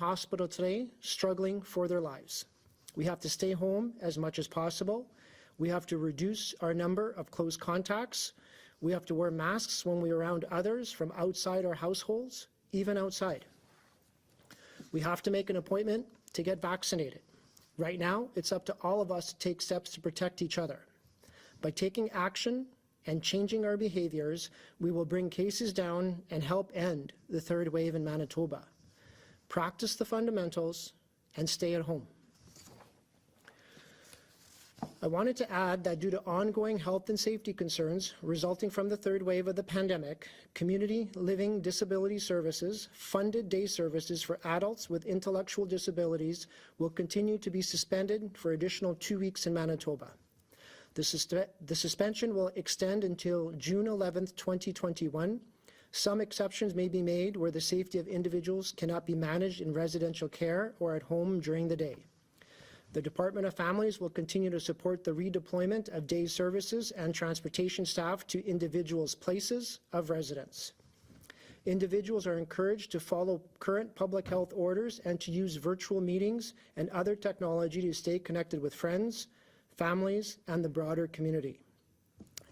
hospital today struggling for their lives. We have to stay home as much as possible. We have to reduce our number of close contacts. We have to wear masks when we're around others from outside our households, even outside. We have to make an appointment to get vaccinated. Right now, it's up to all of us to take steps to protect each other. By taking action and changing our behaviors, we will bring cases down and help end the third wave in Manitoba. Practice the fundamentals and stay at home. I wanted to add that due to ongoing health and safety concerns resulting from the third wave of the pandemic, Community Living Disability Services funded day services for adults with intellectual disabilities will continue to be suspended for additional 2 weeks in Manitoba. The suspension will extend until June 11th, 2021. Some exceptions may be made where the safety of individuals cannot be managed in residential care or at home during the day. The Department of Families will continue to support the redeployment of day services and transportation staff to individuals' places of residence. Individuals are encouraged to follow current public health orders and to use virtual meetings and other technology to stay connected with friends, families, and the broader community.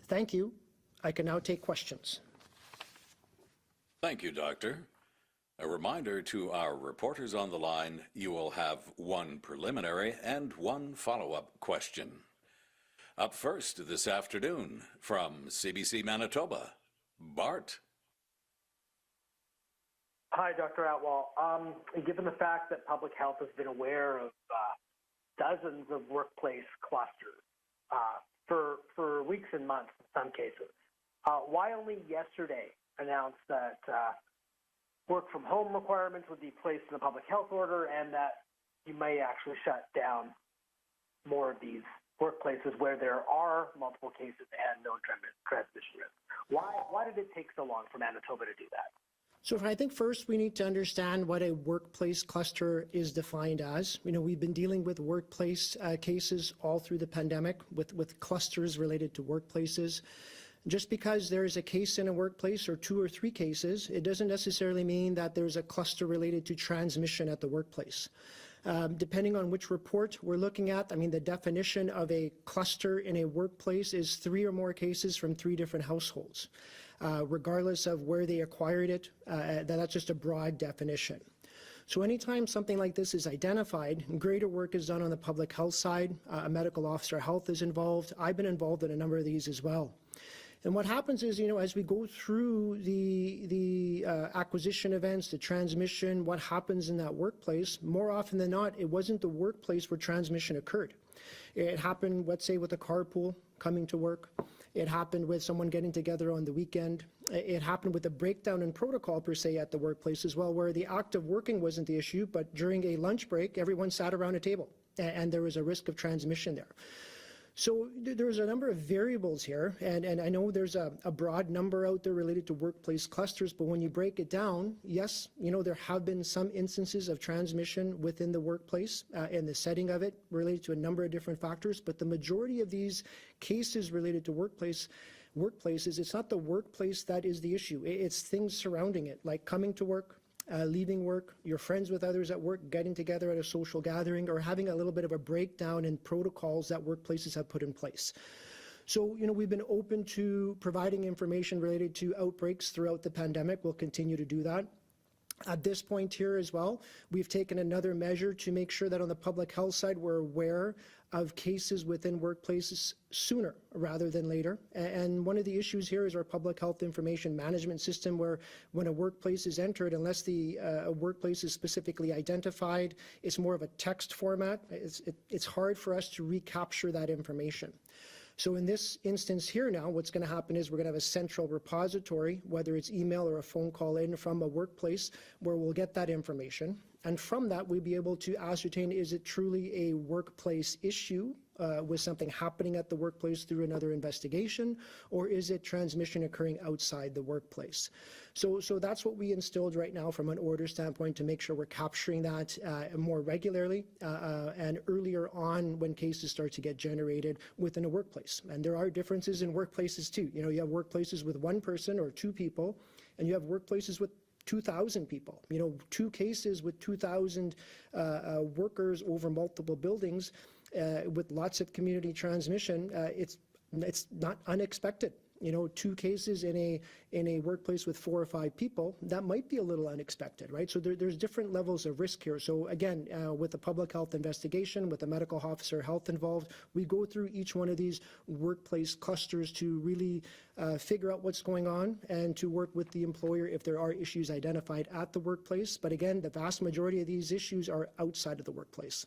Thank you. I can now take questions. Thank you, Doctor. A reminder to our reporters on the line, you will have one preliminary and one follow-up question. Up first this afternoon from CBC Manitoba, Bart. Hi, Dr. Atwal. Given the fact that public health has been aware of dozens of workplace clusters for weeks and months in some cases, why only yesterday announce that work from home requirements would be placed in the public health order and that you may actually shut down more of these workplaces where there are multiple cases and no transmission risk? Why did it take so long for Manitoba to do that? So I think first we need to understand what a workplace cluster is defined as. You know, we've been dealing with workplace cases all through the pandemic with clusters related to workplaces. Just because there is a case in a workplace or 2 or 3 cases, it doesn't necessarily mean that there's a cluster related to transmission at the workplace. Depending on which report we're looking at, I mean, the definition of a cluster in a workplace is 3 or more cases from 3 different households. Regardless of where they acquired it, that's just a broad definition. So anytime something like this is identified, greater work is done on the public health side. A medical officer health is involved. I've been involved in a number of these as well. And what happens is, you know, as we go through the acquisition events, the transmission, what happens in that workplace, more often than not, it wasn't the workplace where transmission occurred. It happened, let's say, with a carpool coming to work. It happened with someone getting together on the weekend. It happened with a breakdown in protocol, per se, at the workplace as well, where the act of working wasn't the issue, but during a lunch break, everyone sat around a table, and there was a risk of transmission there. So there's a number of variables here, and I know there's a broad number out there related to workplace clusters, but when you break it down, yes, you know, there have been some instances of transmission within the workplace and the setting of it related to a number of different factors, but the majority of these cases related to workplaces, it's not the workplace that is the issue. It's things surrounding it, like coming to work, leaving work, you're friends with others at work, getting together at a social gathering, or having a little bit of a breakdown in protocols that workplaces have put in place. So, you know, we've been open to providing information related to outbreaks throughout the pandemic. We'll continue to do that. At this point here as well, we've taken another measure to make sure that on the public health side, we're aware of cases within workplaces sooner rather than later. And one of the issues here is our public health information management system, where when a workplace is entered, unless the workplace is specifically identified, it's more of a text format. It's hard for us to recapture that information. So in this instance here now, what's going to happen is we're going to have a central repository, whether it's email or a phone call in from a workplace, where we'll get that information. And from that, we'll be able to ascertain, is it truly a workplace issue with something happening at the workplace through another investigation, or is it transmission occurring outside the workplace? So that's what we instilled right now from an order standpoint to make sure we're capturing that more regularly and earlier on when cases start to get generated within a workplace. And there are differences in workplaces too. You know, you have workplaces with 1 person or 2 people, and you have workplaces with 2,000 people. 2 cases with 2,000 workers over multiple buildings with lots of community transmission. It's not unexpected. 2 cases in a workplace with 4 or 5 people, that might be a little unexpected, right? So there's different levels of risk here. So again, with the public health investigation, with the medical officer health involved, we go through each one of these workplace clusters to really figure out what's going on and to work with the employer if there are issues identified at the workplace. But again, the vast majority of these issues are outside of the workplace.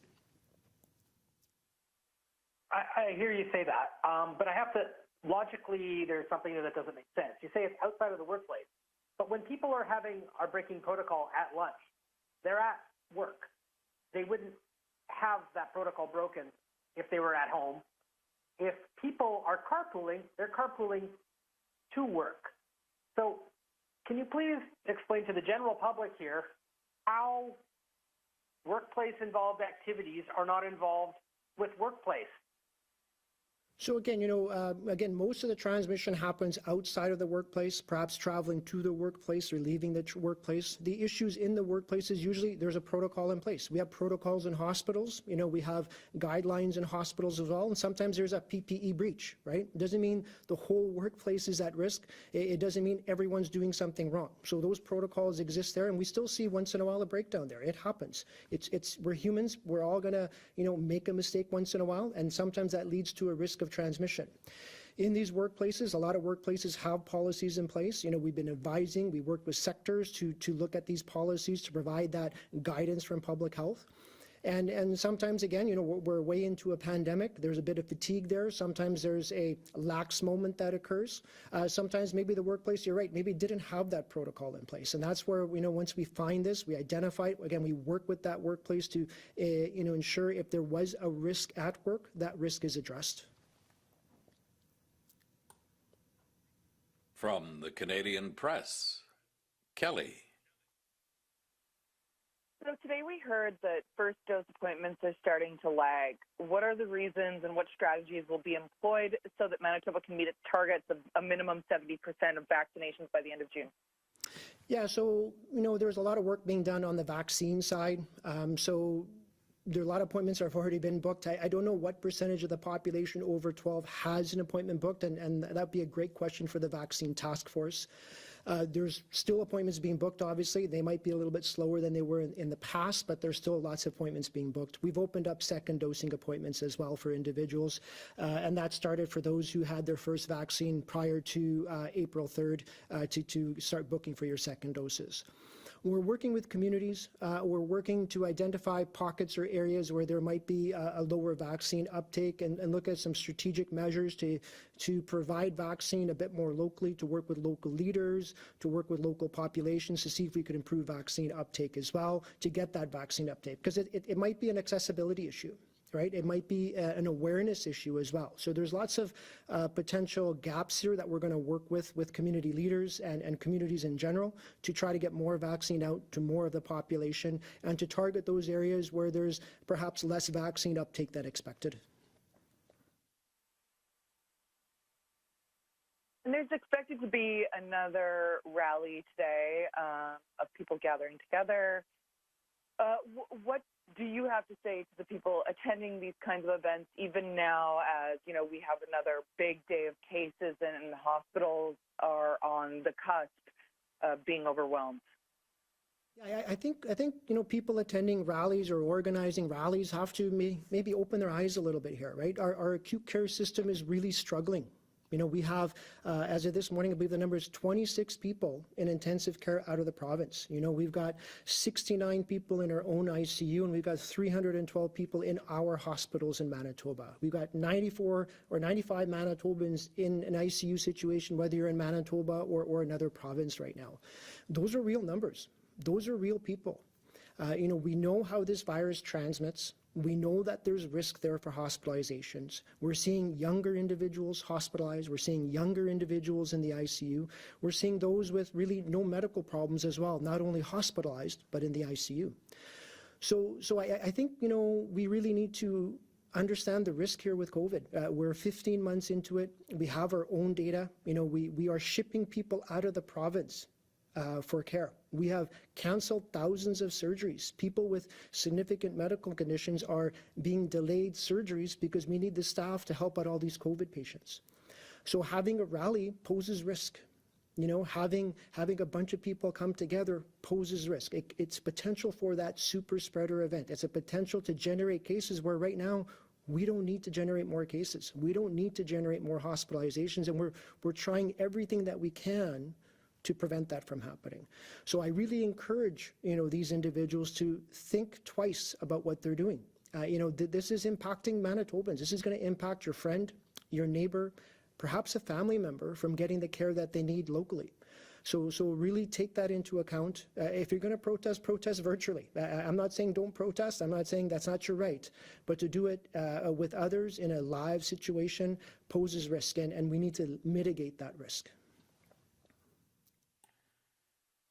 I hear you say that, but I have to, logically, there's something that doesn't make sense. You say it's outside of the workplace, but when people are breaking protocol at lunch, they're at work. They wouldn't have that protocol broken if they were at home. If people are carpooling, they're carpooling to work. So can you please explain to the general public here how workplace-involved activities are not involved with workplace? So again, most of the transmission happens outside of the workplace, perhaps traveling to the workplace or leaving the workplace. The issues in the workplace is usually there's a protocol in place. We have protocols in hospitals. We have guidelines in hospitals as well, and sometimes there's a PPE breach, right? It doesn't mean the whole workplace is at risk. It doesn't mean everyone's doing something wrong. So those protocols exist there, and we still see once in a while a breakdown there. It happens. We're humans. We're all gonna, make a mistake once in a while, and sometimes that leads to a risk of transmission. In these workplaces, a lot of workplaces have policies in place. We've been advising, we work with sectors to look at these policies to provide that guidance from public health. And sometimes, again, we're way into a pandemic. There's a bit of fatigue there. Sometimes there's a lax moment that occurs. Sometimes maybe the workplace, you're right, maybe didn't have that protocol in place. And that's where, once we find this, we identify it. Again, we work with that workplace to, ensure if there was a risk at work, that risk is addressed. From the Canadian Press, Kelly. So today we heard that first dose appointments are starting to lag. What are the reasons and what strategies will be employed so that Manitoba can meet its targets of a minimum 70% of vaccinations by the end of June? Yeah, so, there's a lot of work being done on the vaccine side. There are a lot of appointments that have already been booked. I don't know what percentage of the population over 12 has an appointment booked, and that would be a great question for the vaccine task force. There's still appointments being booked, obviously. They might be a little bit slower than they were in the past, but there's still lots of appointments being booked. We've opened up second dosing appointments as well for individuals, and that started for those who had their first vaccine prior to April 3rd to start booking for your second doses. We're working with communities. We're working to identify pockets or areas where there might be a lower vaccine uptake and look at some strategic measures to provide vaccine a bit more locally, to work with local leaders, to work with local populations to see if we could improve vaccine uptake as well, to get that vaccine uptake. Because it might be an accessibility issue. Right? It might be an awareness issue as well. So there's lots of potential gaps here that we're going to work with community leaders and communities in general to try to get more vaccine out to more of the population and to target those areas where there's perhaps less vaccine uptake than expected. And there's expected to be another rally today of people gathering together. What do you have to say to the people attending these kinds of events, even now as, we have another big day of cases and hospitals are on the cusp of being overwhelmed? Yeah, I think people attending rallies or organizing rallies have to maybe open their eyes a little bit here, right? Our acute care system is really struggling. We have, as of this morning, I believe the number is 26 people in intensive care out of the province. We've got 69 people in our own ICU, and we've got 312 people in our hospitals in Manitoba. We've got 94 or 95 Manitobans in an ICU situation, whether you're in Manitoba or another province right now. Those are real numbers. Those are real people. We know how this virus transmits. We know that there's risk there for hospitalizations. We're seeing younger individuals hospitalized. We're seeing younger individuals in the ICU. We're seeing those with really no medical problems as well, not only hospitalized, but in the ICU. So I think, we really need to understand the risk here with COVID. We're 15 months into it. We have our own data. We are shipping people out of the province for care. We have canceled thousands of surgeries. People with significant medical conditions are being delayed surgeries because we need the staff to help out all these COVID patients. So having a rally poses risk. You know, having a bunch of people come together poses risk. It's potential for that super spreader event. It's a potential to generate cases where right now we don't need to generate more cases. We don't need to generate more hospitalizations, and we're trying everything that we can to prevent that from happening. So I really encourage, you know, these individuals to think twice about what they're doing. You know, this is impacting Manitobans. This is going to impact your friend, your neighbor, perhaps a family member from getting the care that they need locally. So really take that into account. If you're going to protest, protest virtually. I'm not saying don't protest. I'm not saying that's not your right. But to do it with others in a live situation poses risk, and we need to mitigate that risk.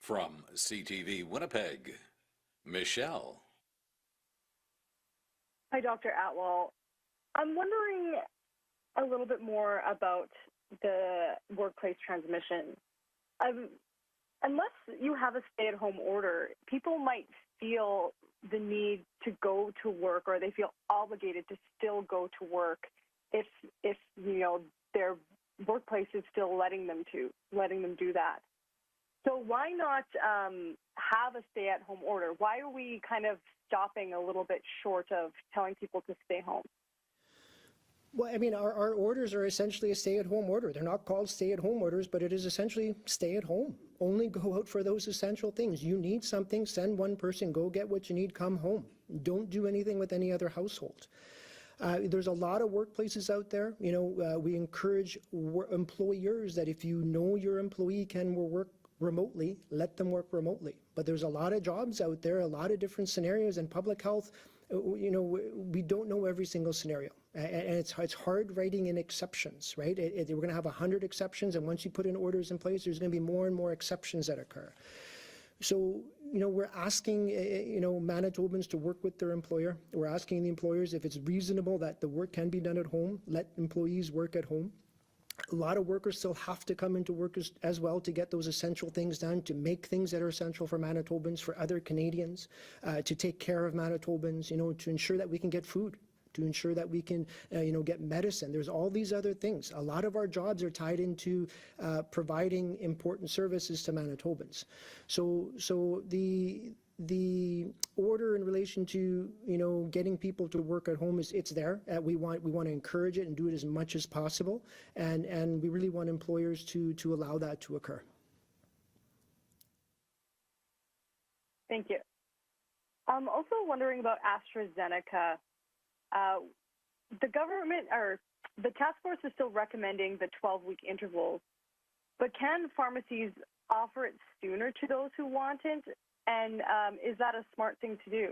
From CTV Winnipeg, Michelle. Hi, Dr. Atwal. I'm wondering a little bit more about the workplace transmission. Unless you have a stay-at-home order, people might feel the need to go to work, or they feel obligated to still go to work if you know their workplace is still letting them do that. So why not have a stay-at-home order? Why are we kind of stopping a little bit short of telling people to stay home? Well, I mean, our orders are essentially a stay-at-home order. They're not called stay-at-home orders, but it is essentially stay at home. Only go out for those essential things. You need something, send one person, go get what you need, come home. Don't do anything with any other household. There's a lot of workplaces out there. You know, we encourage employers that if you know your employee can work remotely, let them work remotely. But there's a lot of jobs out there, a lot of different scenarios, and public health, you know, we don't know every single scenario. And it's hard writing in exceptions, right? We're going to have 100 exceptions, and once you put in orders in place, there's going to be more and more exceptions that occur. So, you know, we're asking, you know, Manitobans to work with their employer. We're asking the employers if it's reasonable that the work can be done at home, let employees work at home. A lot of workers still have to come into work as well to get those essential things done, to make things that are essential for Manitobans, for other Canadians, to take care of Manitobans, you know, to ensure that we can get food, to ensure that we can, you know, get medicine. There's all these other things. A lot of our jobs are tied into providing important services to Manitobans. So the order in relation to, you know, getting people to work at home it's there. We want to encourage it and do it as much as possible, and we really want employers to allow that to occur. Thank you. I'm also wondering about AstraZeneca. The government, or the task force, is still recommending the 12-week intervals, but can pharmacies offer it sooner to those who want it? And is that a smart thing to do?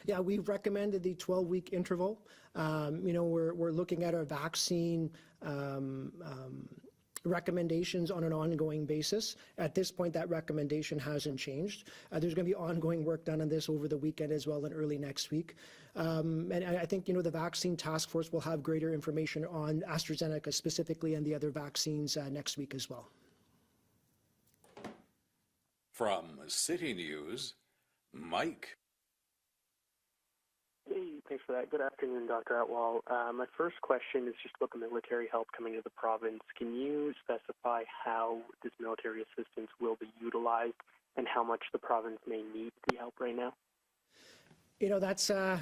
Yeah, we've recommended the 12-week interval. You know, we're looking at our vaccine recommendations on an ongoing basis. At this point, that recommendation hasn't changed. There's going to be ongoing work done on this over the weekend as well and early next week. And I think, you know, the vaccine task force will have greater information on AstraZeneca specifically and the other vaccines next week as well. From City News, Mike. Hey, thanks for that. Good afternoon, Dr. Atwal. My first question is just about the military help coming to the province. Can you specify how this military assistance will be utilized and how much the province may need the help right now? You know, that's, I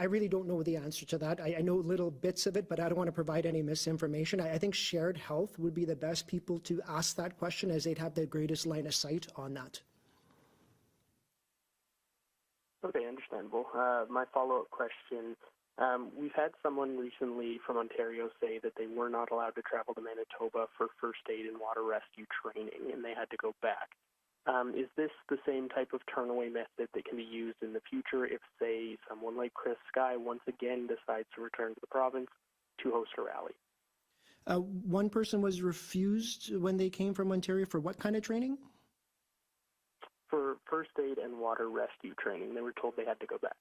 really don't know the answer to that. I know little bits of it, but I don't want to provide any misinformation. I think Shared Health would be the best people to ask that question, as they'd have the greatest line of sight on that. Okay, understandable. My follow-up question, we've had someone recently from Ontario say that they were not allowed to travel to Manitoba for first aid and water rescue training, and they had to go back. Is this the same type of turnaway method that can be used in the future if, say, someone like Chris Sky once again decides to return to the province to host a rally? One person was refused when they came from Ontario for what kind of training? For first aid and water rescue training. They were told they had to go back.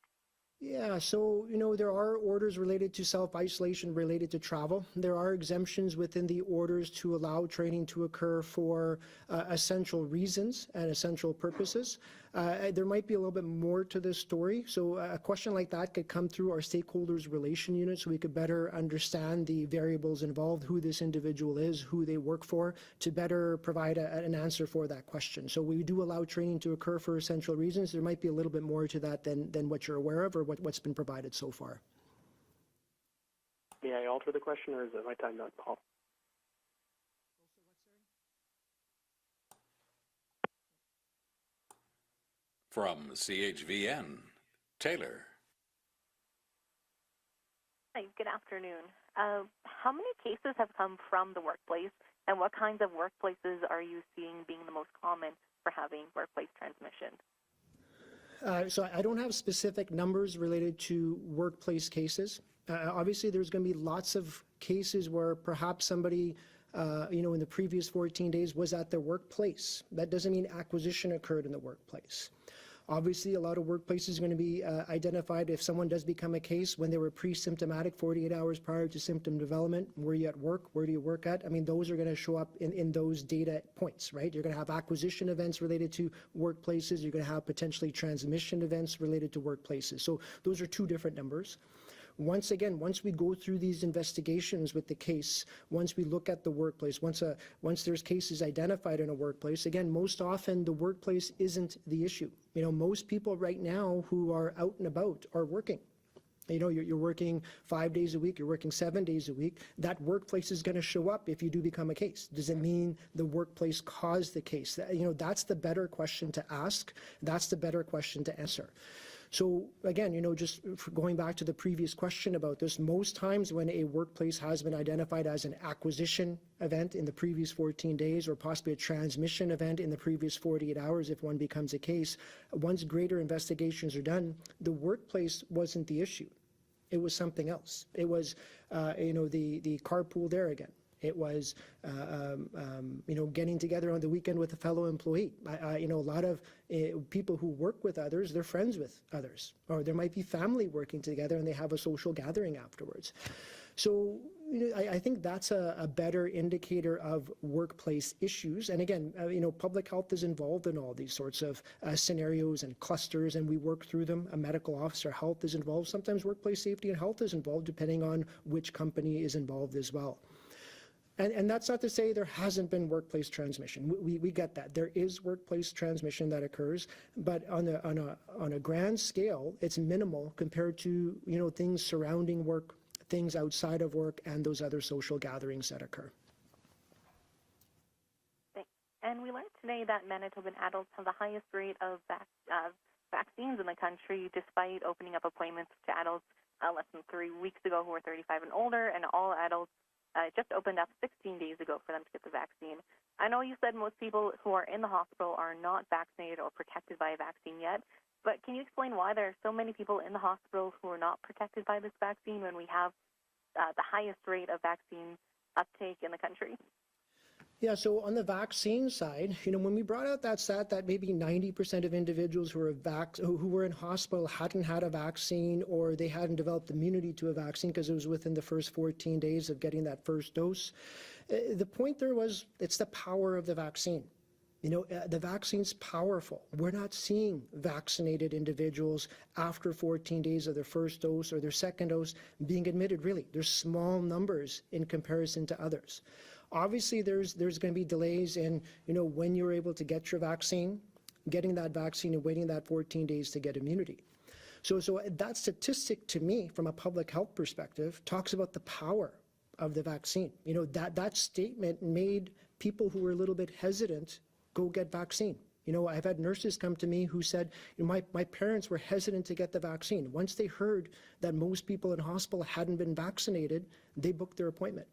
Yeah, so, there are orders related to self-isolation related to travel. There are exemptions within the orders to allow training to occur for essential reasons and essential purposes. There might be a little bit more to this story. So a question like that could come through our stakeholders relation unit so we could better understand the variables involved, who this individual is, who they work for, to better provide an answer for that question. So we do allow training to occur for essential reasons. There might be a little bit more to that than what you're aware of or what's been provided so far. May I alter the question, or is it my time done, Paul? From CHVN, Taylor. Hi, good afternoon. How many cases have come from the workplace, and what kinds of workplaces are you seeing being the most common for having workplace transmission? So I don't have specific numbers related to workplace cases. Obviously, there's going to be lots of cases where perhaps somebody, in the previous 14 days was at their workplace. That doesn't mean acquisition occurred in the workplace. Obviously, a lot of workplaces are going to be identified if someone does become a case when they were pre-symptomatic 48 hours prior to symptom development. Were you at work? Where do you work at? I mean, those are going to show up in those data points, right? You're going to have acquisition events related to workplaces. You're going to have potentially transmission events related to workplaces. So those are two different numbers. Once we go through these investigations with the case, once we look at the workplace, once there's cases identified in a workplace, again, most often the workplace isn't the issue. Most people right now who are out and about are working. You're working 5 days a week, you're working 7 days a week. That workplace is going to show up if you do become a case. Does it mean the workplace caused the case? That's the better question to ask. That's the better question to answer. So again, just going back to the previous question about this, most times when a workplace has been identified as an acquisition event in the previous 14 days or possibly a transmission event in the previous 48 hours if one becomes a case, once greater investigations are done, the workplace wasn't the issue. It was something else. It was, the carpool there again. It was, getting together on the weekend with a fellow employee. A lot of people who work with others, they're friends with others. Or there might be family working together and they have a social gathering afterwards. So, I think that's a better indicator of workplace issues. And again, public health is involved in all these sorts of scenarios and clusters, and we work through them. A medical officer health is involved. Sometimes workplace safety and health is involved, depending on which company is involved as well. And that's not to say there hasn't been workplace transmission. We get that. There is workplace transmission that occurs, but on a grand scale, it's minimal compared to, things surrounding work, things outside of work, and those other social gatherings that occur. Thanks. And we learned today that Manitoban adults have the highest rate of vaccines in the country, despite opening up appointments to adults less than 3 weeks ago who are 35 and older, and all adults just opened up 16 days ago for them to get the vaccine. I know you said most people who are in the hospital are not vaccinated or protected by a vaccine yet, but can you explain why there are so many people in the hospital who are not protected by this vaccine when we have the highest rate of vaccine uptake in the country? Yeah, so on the vaccine side, when we brought out that stat that maybe 90% of individuals who were in hospital hadn't had a vaccine or they hadn't developed immunity to a vaccine because it was within the first 14 days of getting that first dose. The point there was it's the power of the vaccine. The vaccine's powerful. We're not seeing vaccinated individuals after 14 days of their first dose or their second dose being admitted, really. There's small numbers in comparison to others. Obviously, there's going to be delays in, when you're able to get your vaccine, getting that vaccine and waiting that 14 days to get immunity. So that statistic to me, from a public health perspective, talks about the power of the vaccine. That statement made people who were a little bit hesitant go get vaccine. I've had nurses come to me who said, my parents were hesitant to get the vaccine. Once they heard that most people in hospital hadn't been vaccinated, they booked their appointment.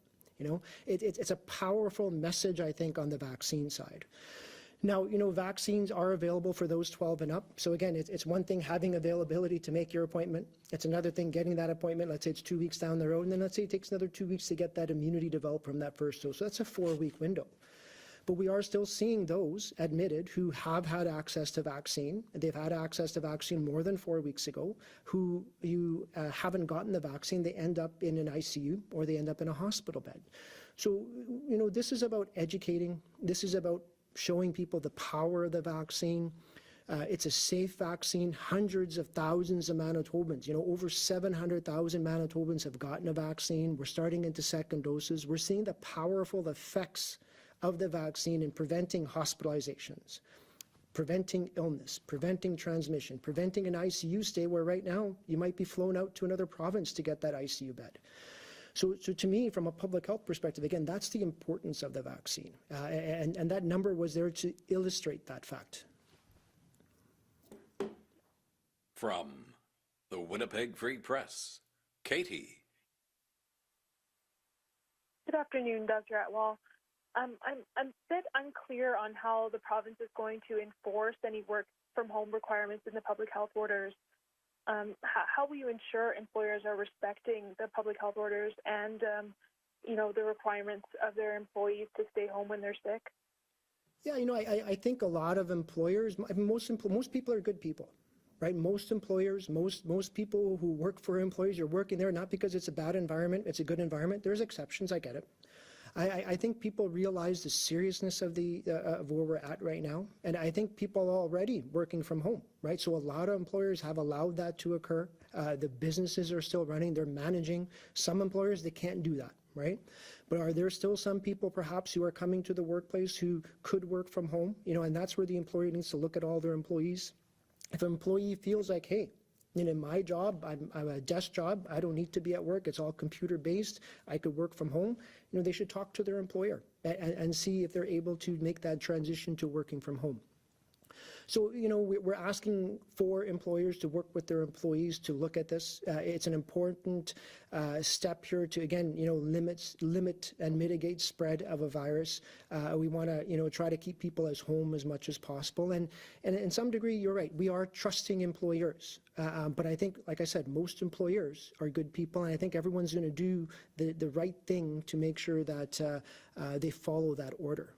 It's a powerful message, I think, on the vaccine side. Now, vaccines are available for those 12 and up. So again, it's one thing having availability to make your appointment. It's another thing getting that appointment. Let's say it's 2 weeks down the road, and then let's say it takes another 2 weeks to get that immunity developed from that first dose. So that's a 4-week window. But we are still seeing those admitted who have had access to vaccine. They've had access to vaccine more than 4 weeks ago, who haven't gotten the vaccine. They end up in an ICU or they end up in a hospital bed. So, this is about educating. This is about showing people the power of the vaccine. It's a safe vaccine. Hundreds of thousands of Manitobans, over 700,000 Manitobans have gotten a vaccine. We're starting into second doses. We're seeing the powerful effects of the vaccine in preventing hospitalizations, preventing illness, preventing transmission, preventing an ICU stay where right now you might be flown out to another province to get that ICU bed. So to me, from a public health perspective, again, that's the importance of the vaccine. And that number was there to illustrate that fact. From the Winnipeg Free Press, Katie. Good afternoon, Dr. Atwal. I'm a bit unclear on how the province is going to enforce any work from home requirements in the public health orders. How will you ensure employers are respecting the public health orders and, the requirements of their employees to stay home when they're sick? Yeah, I think a lot of employers, most people are good people. Right, most employers, most people who work for employees are working there not because it's a bad environment, it's a good environment. There's exceptions, I get it. I think people realize the seriousness of where we're at right now, and I think people are already working from home, right? So a lot of employers have allowed that to occur. The businesses are still running, they're managing. Some employers, they can't do that, right? But are there still some people perhaps who are coming to the workplace who could work from home? And that's where the employer needs to look at all their employees. If an employee feels like, hey, my job, I'm a desk job, I don't need to be at work, it's all computer-based, I could work from home, they should talk to their employer and see if they're able to make that transition to working from home. So, we're asking for employers to work with their employees to look at this. It's an important step here to, again, limit and mitigate spread of a virus. We want to, try to keep people as home as much as possible. And in some degree, you're right, we are trusting employers. But I think, like I said, most employers are good people, and I think everyone's going to do the right thing to make sure that they follow that order.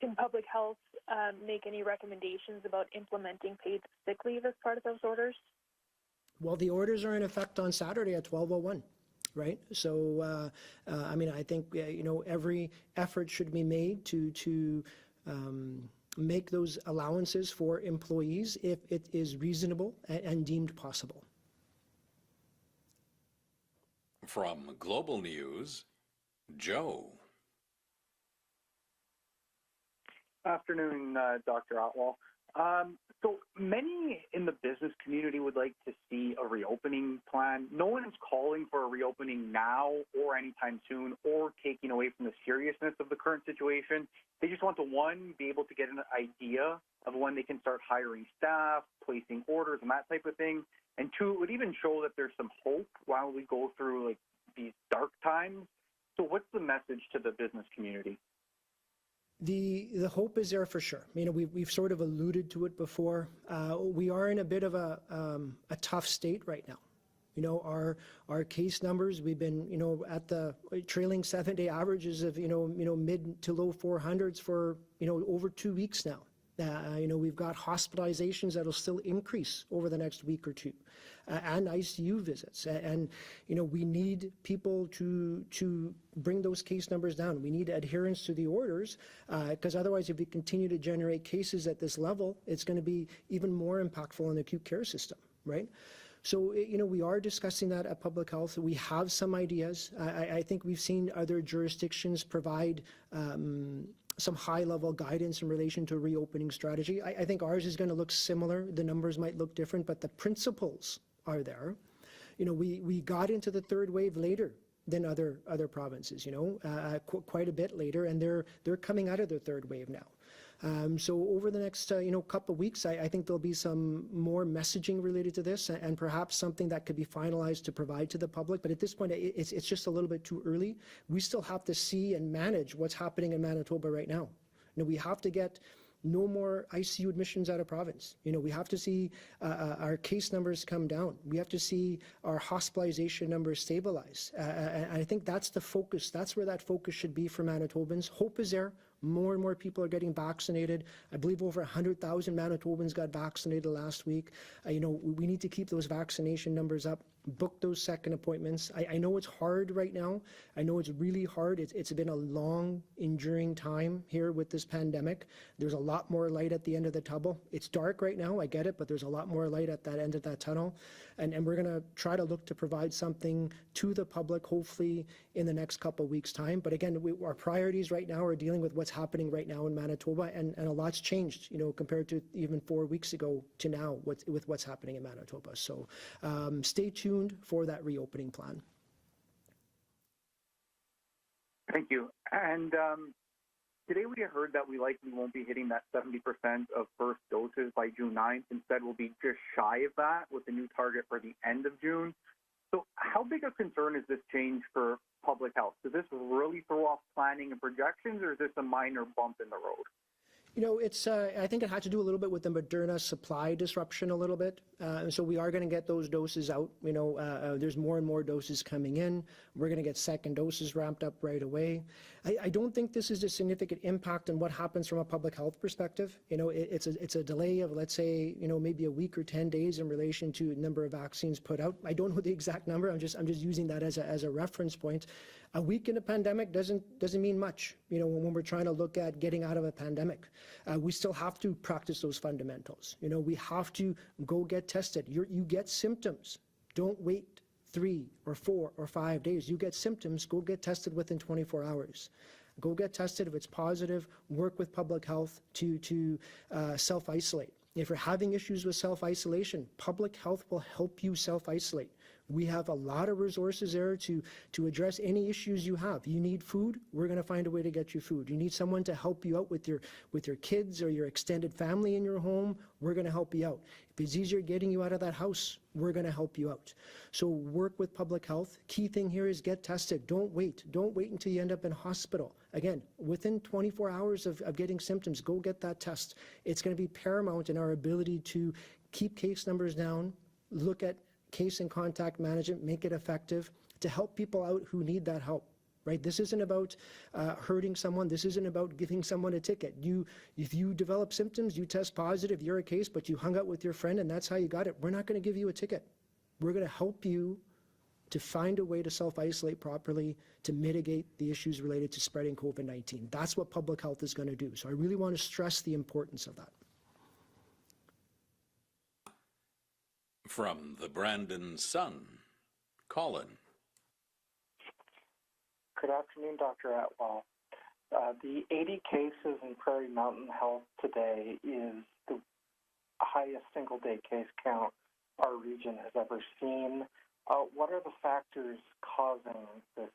Can public health make any recommendations about implementing paid sick leave as part of those orders? Well, the orders are in effect on Saturday at 12:01, right? So, I think, every effort should be made to make those allowances for employees if it is reasonable and deemed possible. From Global News, Joe. Afternoon, Dr. Atwal. So many in the business community would like to see a reopening plan. No one is calling for a reopening now or anytime soon or taking away from the seriousness of the current situation. They just want to, one, be able to get an idea of when they can start hiring staff, placing orders, and that type of thing. And two, it would even show that there's some hope while we go through these dark times. So what's the message to the business community? The hope is there for sure. We've sort of alluded to it before. We are in a bit of a tough state right now. Our case numbers, we've been, at the trailing 7-day averages of, mid to low 400s for, over 2 weeks now. We've got hospitalizations that'll still increase over the next week or two, and ICU visits. And we need people to bring those case numbers down. We need adherence to the orders, because otherwise, if we continue to generate cases at this level, it's going to be even more impactful in the acute care system, right? So, we are discussing that at Public Health. We have some ideas. I think we've seen other jurisdictions provide some high-level guidance in relation to a reopening strategy. I think ours is going to look similar. The numbers might look different, but the principles are there. We got into the third wave later than other provinces, quite a bit later, and they're coming out of their third wave now. So over the next couple of weeks, I think there'll be some more messaging related to this, and perhaps something that could be finalized to provide to the public. But at this point, it's just a little bit too early. We still have to see and manage what's happening in Manitoba right now. We have to get no more ICU admissions out of province. We have to see our case numbers come down. We have to see our hospitalization numbers stabilize. And I think that's the focus. That's where that focus should be for Manitobans. Hope is there. More and more people are getting vaccinated. I believe over 100,000 Manitobans got vaccinated last week. We need to keep those vaccination numbers up, book those second appointments. I know it's hard right now. I know it's really hard. It's been a long, enduring time here with this pandemic. There's a lot more light at the end of the tunnel. It's dark right now, I get it, but there's a lot more light at that end of that tunnel. And we're going to try to look to provide something to the public, hopefully in the next couple of weeks' time. But again, our priorities right now are dealing with what's happening right now in Manitoba, and a lot's changed, compared to even 4 weeks ago to now with what's happening in Manitoba. So stay tuned for that reopening plan. Thank you. And today we heard that we likely won't be hitting that 70% of first doses by June 9th. Instead, we'll be just shy of that with the new target for the end of June. So how big a concern is this change for public health? Does this really throw off planning and projections, or is this a minor bump in the road? It's. I think it had to do a little bit with the Moderna supply disruption a little bit. So we are going to get those doses out. There's more and more doses coming in. We're going to get second doses ramped up right away. I don't think this is a significant impact on what happens from a public health perspective. It's a delay of, let's say, maybe a week or 10 days in relation to the number of vaccines put out. I don't know the exact number. I'm just using that as a reference point. A week in a pandemic doesn't mean much, when we're trying to look at getting out of a pandemic. We still have to practice those fundamentals. We have to go get tested. You get symptoms. Don't wait 3 or 4 or 5 days. You get symptoms, go get tested within 24 hours. Go get tested. If it's positive, work with public health to self-isolate. If you're having issues with self-isolation, public health will help you self-isolate. We have a lot of resources there to address any issues you have. You need food, we're going to find a way to get you food. You need someone to help you out with your kids or your extended family in your home, we're going to help you out. If it's easier getting you out of that house, we're going to help you out. So work with public health. Key thing here is get tested. Don't wait. Don't wait until you end up in hospital. Again, within 24 hours of getting symptoms, go get that test. It's going to be paramount in our ability to keep case numbers down, look at case and contact management, make it effective to help people out who need that help, right? This isn't about hurting someone. This isn't about giving someone a ticket. If you develop symptoms, you test positive, you're a case, but you hung out with your friend and that's how you got it, we're not going to give you a ticket. We're going to help you to find a way to self-isolate properly to mitigate the issues related to spreading COVID-19. That's what public health is going to do. So I really want to stress the importance of that. From the Brandon Sun, Colin. Good afternoon, Dr. Atwal. The 80 cases in Prairie Mountain Health today is the highest single-day case count our region has ever seen. What are the factors causing this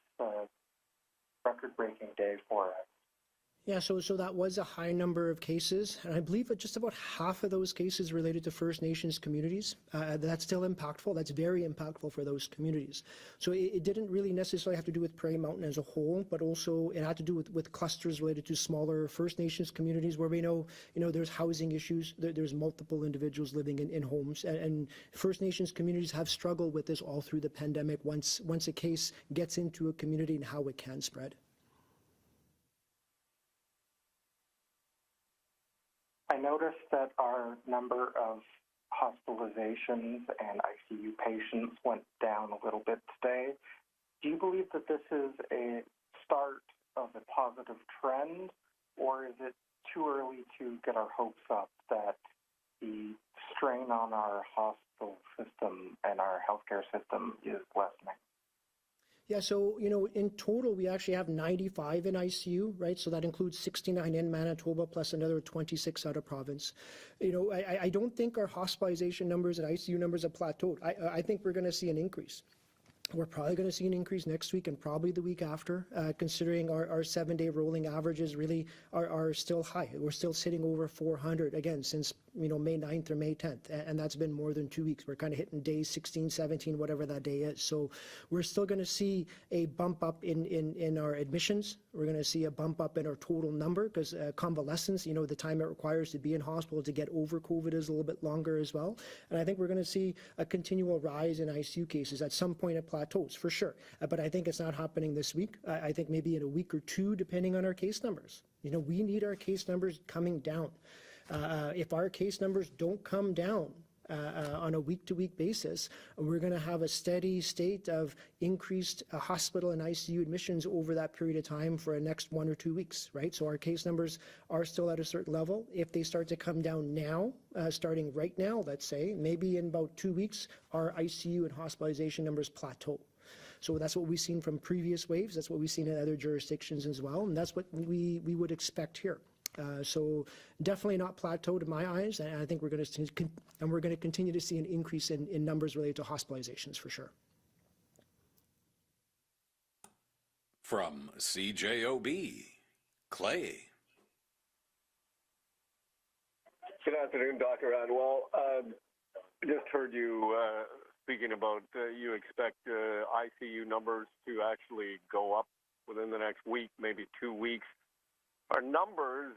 record-breaking day for us? Yeah, so that was a high number of cases, and I believe that just about half of those cases related to First Nations communities. That's still impactful. That's very impactful for those communities. So it didn't really necessarily have to do with Prairie Mountain as a whole, but also it had to do with clusters related to smaller First Nations communities where we know, there's housing issues. There's multiple individuals living in homes, and First Nations communities have struggled with this all through the pandemic once a case gets into a community and how it can spread. I noticed that our number of hospitalizations and ICU patients went down a little bit today. Do you believe that this is a start of a positive trend, or is it too early to get our hopes up that the strain on our hospital system and our healthcare system is lessening? Yeah, so, in total, we actually have 95 in ICU, right? So that includes 69 in Manitoba plus another 26 out of province. I don't think our hospitalization numbers and ICU numbers have plateaued. I think we're going to see an increase. We're probably going to see an increase next week and probably the week after, considering our 7-day rolling averages really are still high. We're still sitting over 400, again, since May 9th or May 10th, and that's been more than 2 weeks. We're kind of hitting days 16, 17, whatever that day is. So we're still going to see a bump up in our admissions We're going to see a bump up in our total number because convalescence, the time it requires to be in hospital to get over COVID is a little bit longer as well. And I think we're going to see a continual rise in ICU cases. At some point it plateaus, for sure. But I think it's not happening this week. I think maybe in a week or two, depending on our case numbers. We need our case numbers coming down. If our case numbers don't come down on a week-to-week basis, we're going to have a steady state of increased hospital and ICU admissions over that period of time for the next 1 or 2 weeks, right? So our case numbers are still at a certain level. If they start to come down now, starting right now, let's say, maybe in about 2 weeks, our ICU and hospitalization numbers plateau. So that's what we've seen from previous waves. That's what we've seen in other jurisdictions as well, and that's what we would expect here. So definitely not plateaued in my eyes, and I think we're going to continue to see an increase in numbers related to hospitalizations for sure. From CJOB, Clay. Good afternoon, Dr. Atwal. Just heard you speaking about you expect ICU numbers to actually go up within the next week, maybe 2 weeks. Our numbers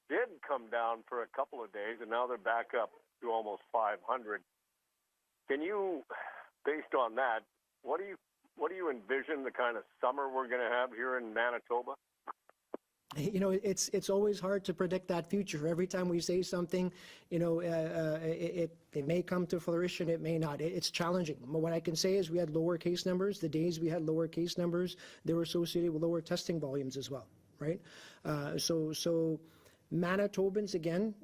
did come down for a couple of days, and now they're back up to almost 500. Can you, based on that, what do you envision the kind of summer we're going to have here in Manitoba? It's always hard to predict that future. Every time we say something, it may come to fruition, it may not. It's challenging. But what I can say is we had lower case numbers. The days we had lower case numbers, they were associated with lower testing volumes as well. Right, so Manitobans again.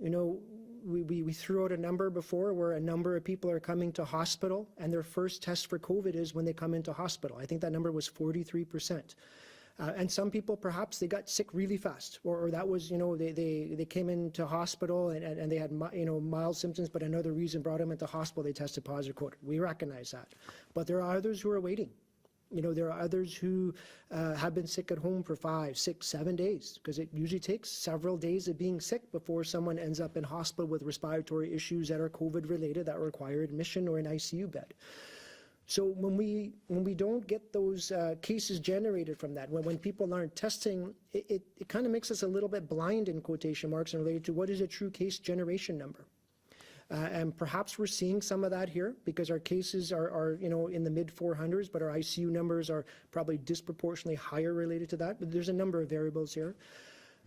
We threw out a number before where a number of people are coming to hospital, and their first test for COVID is when they come into hospital. I think that number was 43%. And some people perhaps they got sick really fast, or that was they came into hospital and they had mild symptoms, but another reason brought them into hospital. They tested positive for COVID. We recognize that, but there are others who are waiting. There are others who have been sick at home for 5, 6, 7 days, because it usually takes several days of being sick before someone ends up in hospital with respiratory issues that are COVID-related that require admission or an ICU bed. So when we don't get those cases generated from that, when people aren't testing, it kind of makes us a little bit blind, in quotation marks, and related to what is a true case generation number. And perhaps we're seeing some of that here because our cases are in the mid-400s, but our ICU numbers are probably disproportionately higher related to that. But there's a number of variables here.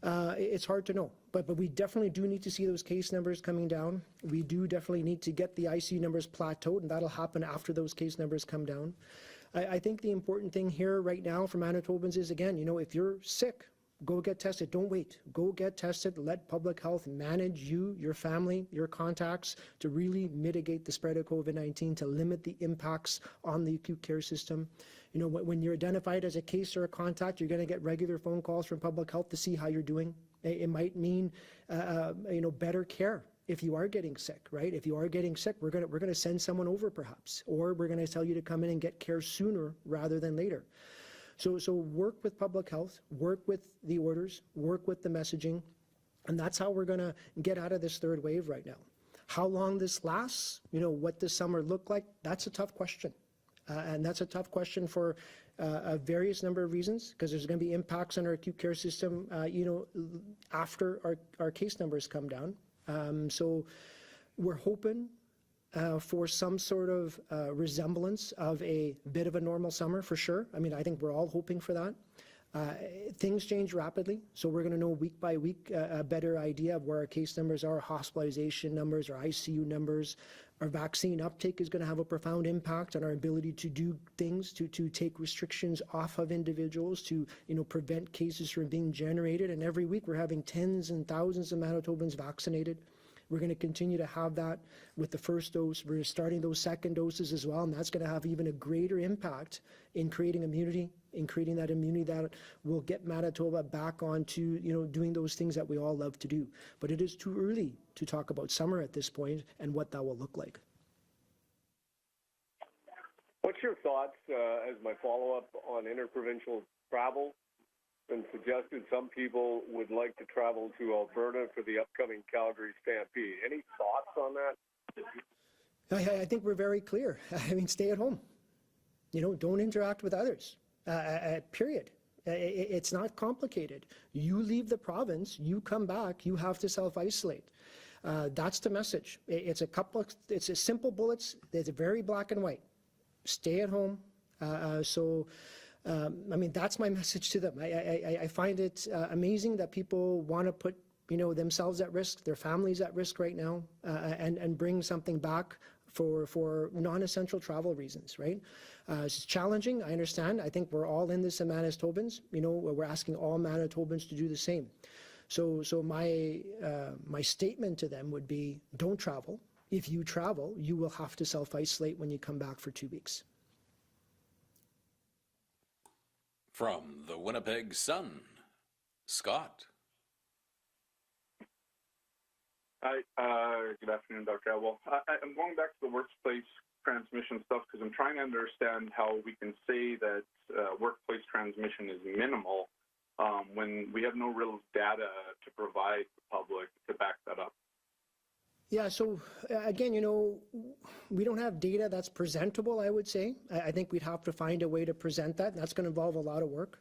It's hard to know, but we definitely do need to see those case numbers coming down. We do definitely need to get the ICU numbers plateaued, and that'll happen after those case numbers come down. I think the important thing here right now for Manitobans is, again, if you're sick, go get tested. Don't wait. Go get tested. Let public health manage you, your family, your contacts to really mitigate the spread of COVID-19, to limit the impacts on the acute care system. When you're identified as a case or a contact, you're going to get regular phone calls from public health to see how you're doing. It might mean, better care if you are getting sick, right? If you are getting sick, we're going to send someone over perhaps, or we're going to tell you to come in and get care sooner rather than later. So work with public health, work with the orders, work with the messaging, and that's how we're going to get out of this third wave right now. How long this lasts, what does summer look like, that's a tough question. And that's a tough question for a various number of reasons, because there's going to be impacts on our acute care system, after our case numbers come down. So we're hoping for some sort of resemblance of a bit of a normal summer, for sure. I think we're all hoping for that. Things change rapidly, so we're going to know week by week a better idea of where our case numbers are, hospitalization numbers, our ICU numbers. Our vaccine uptake is going to have a profound impact on our ability to do things, to take restrictions off of individuals, to prevent cases from being generated. And every week we're having tens and thousands of Manitobans vaccinated. We're going to continue to have that with the first dose. We're starting those second doses as well, and that's going to have even a greater impact in creating immunity, in creating that immunity that will get Manitoba back onto doing those things that we all love to do. But it is too early to talk about summer at this point and what that will look like. What's your thoughts, as my follow-up, on interprovincial travel? Been suggested some people would like to travel to Alberta for the upcoming Calgary Stampede. Any thoughts on that? I think we're very clear. Stay at home. Don't interact with others. Period. It's not complicated. You leave the province, you come back, you have to self-isolate. That's the message. It's a simple bullets. It's very black and white. Stay at home. I mean, that's my message to them. I find it amazing that people want to put themselves at risk, their families at risk right now, and bring something back for non-essential travel reasons, right? It's challenging, I understand. I think we're all in this as Manitobans. We're asking all Manitobans to do the same. So my statement to them would be, don't travel. If you travel, you will have to self-isolate when you come back for 2 weeks. From the Winnipeg Sun, Scott. Hi, good afternoon, Dr. Atwal. I'm going back to the workplace transmission stuff because I'm trying to understand how we can say that workplace transmission is minimal when we have no real data to provide the public to back that up. Yeah, so again, we don't have data that's presentable, I would say. I think we'd have to find a way to present that, and that's going to involve a lot of work.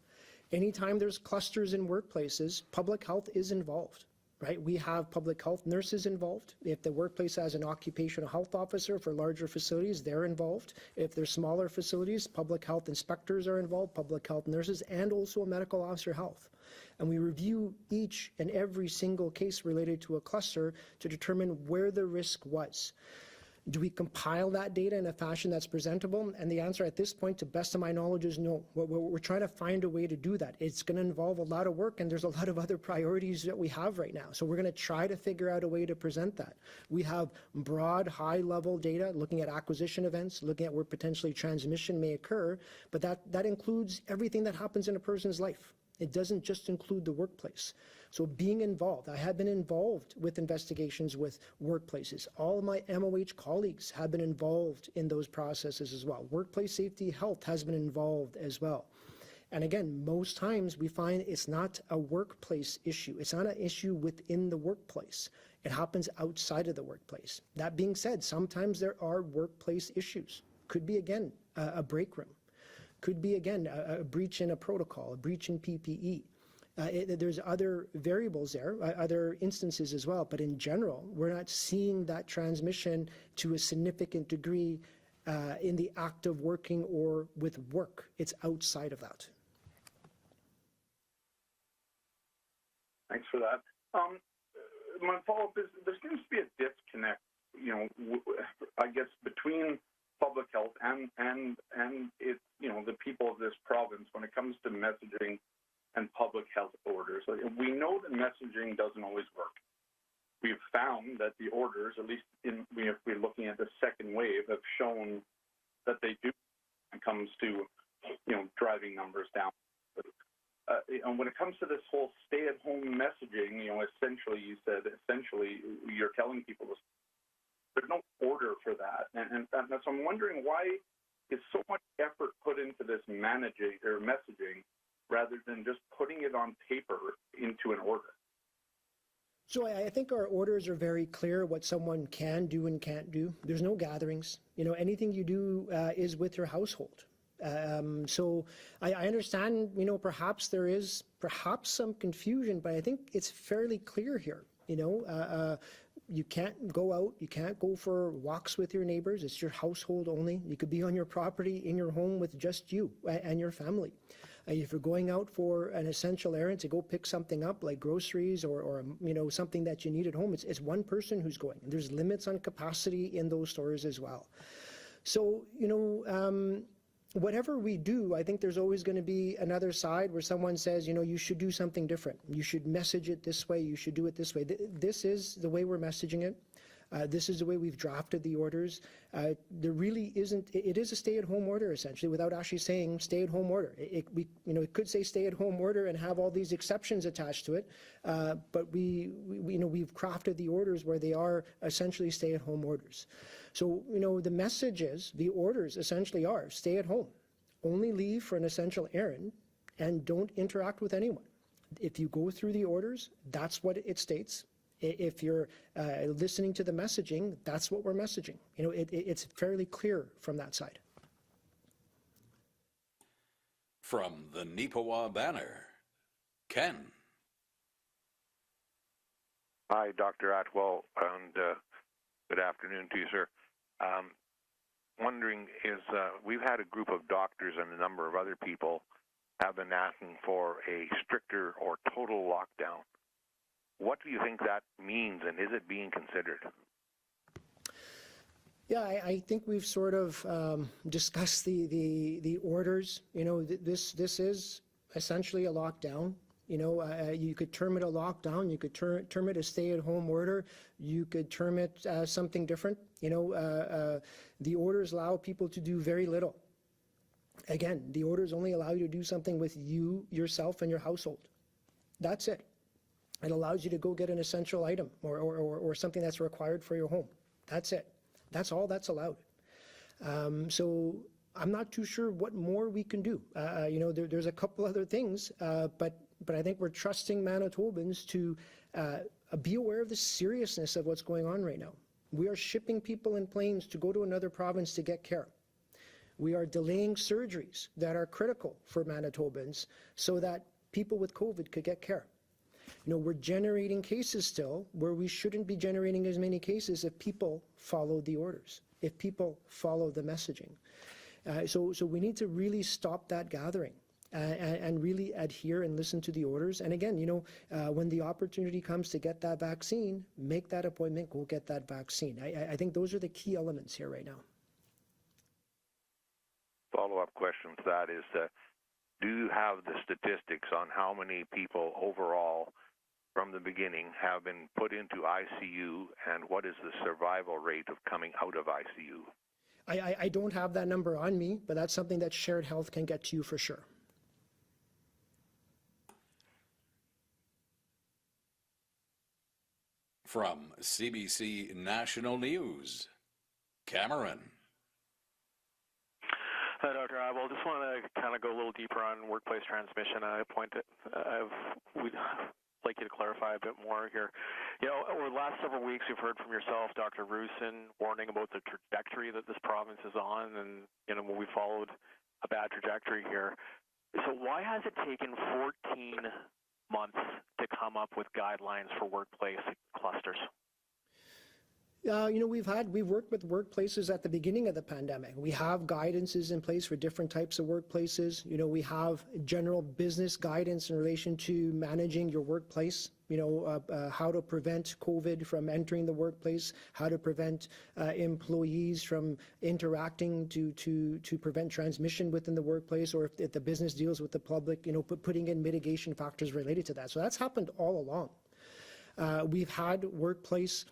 Anytime there's clusters in workplaces, public health is involved, right? We have public health nurses involved. If the workplace has an occupational health officer for larger facilities, they're involved. If they're smaller facilities, public health inspectors are involved, public health nurses, and also a medical officer health. And we review each and every single case related to a cluster to determine where the risk was. Do we compile that data in a fashion that's presentable? And the answer at this point, to best of my knowledge, is no. We're trying to find a way to do that. It's going to involve a lot of work, and there's a lot of other priorities that we have right now. So we're going to try to figure out a way to present that. We have broad, high-level data looking at acquisition events, looking at where potentially transmission may occur, but that includes everything that happens in a person's life. It doesn't just include the workplace. So being involved, I have been involved with investigations with workplaces. All of my MOH colleagues have been involved in those processes as well. Workplace safety health has been involved as well. And again, most times we find it's not a workplace issue. It's not an issue within the workplace. It happens outside of the workplace. That being said, sometimes there are workplace issues. Could be, again, a break room. Could be, again, a breach in a protocol, a breach in PPE. There's other variables there, other instances as well, but in general, we're not seeing that transmission to a significant degree in the act of working or with work. It's outside of that. Thanks for that. My follow-up is there seems to be a disconnect, I guess, between public health and it, the people of this province when it comes to messaging and public health orders. We know that messaging doesn't always work. We've found that the orders, at least if we're looking at the second wave, have shown that they do when it comes to, driving numbers down. And when it comes to this whole stay-at-home messaging, essentially you're telling people there's no order for that. And so I'm wondering why is so much effort put into this messaging rather than just putting it on paper into an order? So I think our orders are very clear what someone can do and can't do. There's no gatherings. Anything you do is with your household. So I understand, perhaps there is some confusion, but I think it's fairly clear here. You can't go out, you can't go for walks with your neighbors, it's your household only. You could be on your property in your home with just you and your family. If you're going out for an essential errand to go pick something up like groceries or something that you need at home, it's one person who's going. And there's limits on capacity in those stores as well. So, whatever we do, I think there's always going to be another side where someone says, you should do something different. You should message it this way. You should do it this way. This is the way we're messaging it. This is the way we've drafted the orders. There really isn't, it is a stay-at-home order essentially without actually saying stay-at-home order. It could say stay-at-home order and have all these exceptions attached to it, but we've crafted the orders where they are essentially stay-at-home orders. So, the messages, the orders essentially are stay at home, only leave for an essential errand, and don't interact with anyone. If you go through the orders, that's what it states. If you're listening to the messaging, that's what we're messaging. It's fairly clear from that side. From the Neepawa Banner, Ken. Hi, Dr. Atwal, and good afternoon to you, sir. Wondering we've had a group of doctors and a number of other people have been asking for a stricter or total lockdown. What do you think that means, and is it being considered? Yeah, I think we've sort of discussed the orders. You know, this is essentially a lockdown. You know, you could term it a lockdown, you could term it a stay-at-home order, you could term it something different. You know, the orders allow people to do very little. Again, the orders only allow you to do something with you, yourself, and your household. That's it. It allows you to go get an essential item or something that's required for your home. That's it. That's all that's allowed. So I'm not too sure what more we can do. You know, there's a couple other things, but I think we're trusting Manitobans to be aware of the seriousness of what's going on right now. We are shipping people in planes to go to another province to get care. We are delaying surgeries that are critical for Manitobans so that people with COVID could get care. You know, we're generating cases still where we shouldn't be generating as many cases if people follow the orders, if people follow the messaging. So we need to really stop that gathering and really adhere and listen to the orders. And again, you know, when the opportunity comes to get that vaccine, make that appointment, go get that vaccine. I think those are the key elements here right now. Follow-up question to that is, do you have the statistics on how many people overall from the beginning have been put into ICU, and what is the survival rate of coming out of ICU? I don't have that number on me, but that's something that Shared Health can get to you for sure. From CBC National News, Cameron. Hi, Dr. Atwal. Just want to kind of go a little deeper on workplace transmission. We'd like you to clarify a bit more here. You know, over the last several weeks, we've heard from yourself, Dr. Rusin, warning about the trajectory that this province is on, and, you know, we followed a bad trajectory here. So why has it taken 14 months to come up with guidelines for workplace clusters? You know, we've worked with workplaces at the beginning of the pandemic. We have guidances in place for different types of workplaces. You know, we have general business guidance in relation to managing your workplace. You know, how to prevent COVID from entering the workplace, how to prevent employees from interacting to prevent transmission within the workplace, or if the business deals with the public, you know, putting in mitigation factors related to that. So that's happened all along. We've had workplace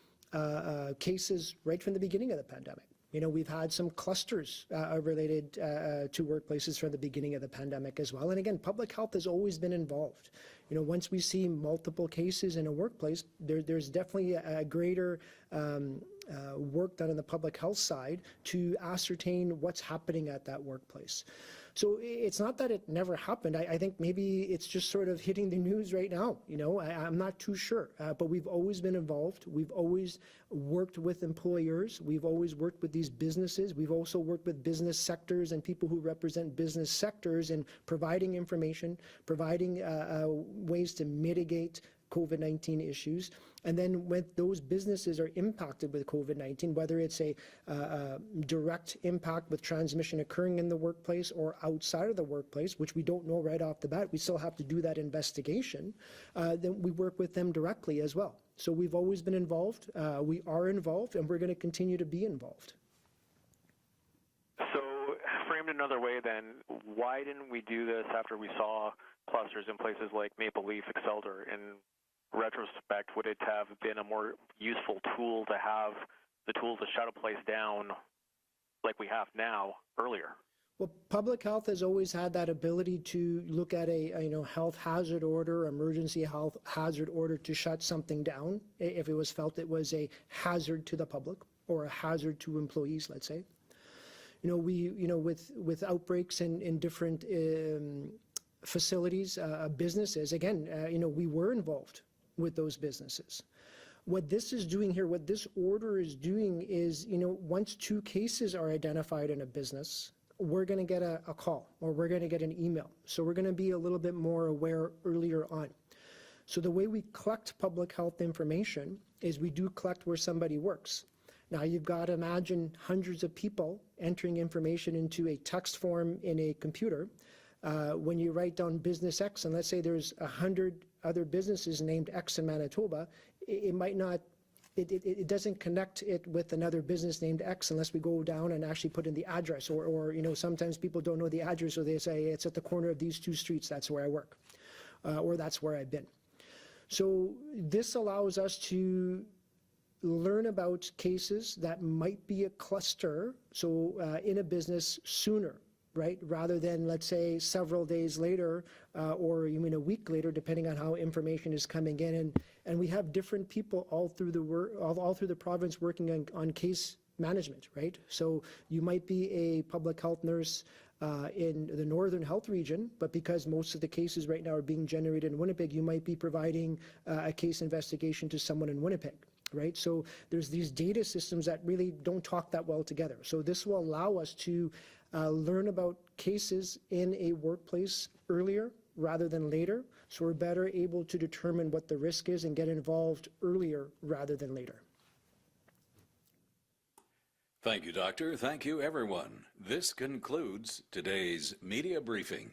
cases right from the beginning of the pandemic. You know, we've had some clusters related to workplaces from the beginning of the pandemic as well. And again, public health has always been involved. You know, once we see multiple cases in a workplace, there's definitely a greater work done on the public health side to ascertain what's happening at that workplace. So it's not that it never happened. I think maybe it's just sort of hitting the news right now. You know, I'm not too sure, but we've always been involved. We've always worked with employers. We've always worked with these businesses. We've also worked with business sectors and people who represent business sectors in providing information, providing ways to mitigate COVID-19 issues. And then when those businesses are impacted with COVID-19, whether it's a direct impact with transmission occurring in the workplace or outside of the workplace, which we don't know right off the bat, we still have to do that investigation, then we work with them directly as well. So we've always been involved, we are involved, and we're going to continue to be involved. So, framed another way then, why didn't we do this after we saw clusters in places like Maple Leaf, Excelder? In retrospect, would it have been a more useful tool to have the tools to shut a place down like we have now earlier? Well, public health has always had that ability to look at a health hazard order, emergency health hazard order to shut something down if it was felt it was a hazard to the public or a hazard to employees, let's say. With outbreaks in different facilities, businesses, again, we were involved with those businesses. What this is doing here, what this order is doing is, once 2 cases are identified in a business, we're going to get a call or we're going to get an email. So we're going to be a little bit more aware earlier on. So the way we collect public health information is we do collect where somebody works. Now you've got to imagine hundreds of people entering information into a text form in a computer. When you write down business X, and let's say there's 100 other businesses named X in Manitoba, it might not, it doesn't connect it with another business named X unless we go down and actually put in the address, or you know, sometimes people don't know the address, so they say it's at the corner of these 2 streets, that's where I work, or that's where I've been. So this allows us to learn about cases that might be a cluster, so in a business sooner, right? Rather than, let's say, several days later or even a week later, depending on how information is coming in. And we have different people all through the province working on case management, right? So you might be a public health nurse in the Northern Health Region, but because most of the cases right now are being generated in Winnipeg, you might be providing a case investigation to someone in Winnipeg, right? So there's these data systems that really don't talk that well together. So this will allow us to learn about cases in a workplace earlier rather than later, so we're better able to determine what the risk is and get involved earlier rather than later. Thank you, Doctor. Thank you, everyone. This concludes today's media briefing.